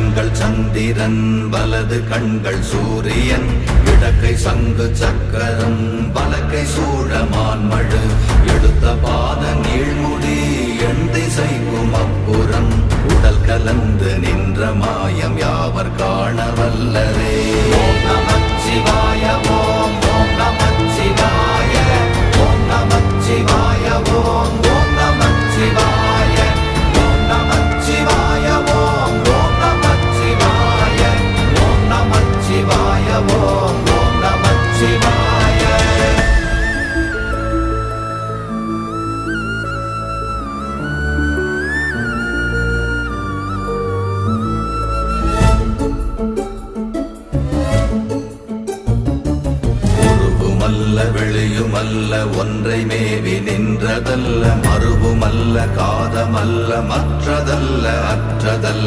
கண்கள் சந்திரன் வலது கண்கள் சூரியன் இடக்கை சங்கு சக்கரம் வலக்கை சூழமான்மழு எடுத்த பாத நீழ்முடி எண் திசைக்கும் அப்புறம் உடல் கலந்து நின்ற மாயம் யாவர் காண வல்லரே. ஓம் நமச்சிவாய ஓம் ஓம் நமச்சிவாய ஓம் நமச்சிவாய ஓம் ஓம் நமச்சிவாய ஓம் நமச்சிவாய ஓம் ஓம் நமச்சிவாய ஓம் நமச்சிவாய ஓம் ஓம் நமச்சிவாய. வெளியுமல்ல ஒன்றை மேவி நின்றதல்ல மறுவுமல்ல காதமல்ல மற்றதல்ல அற்றதல்ல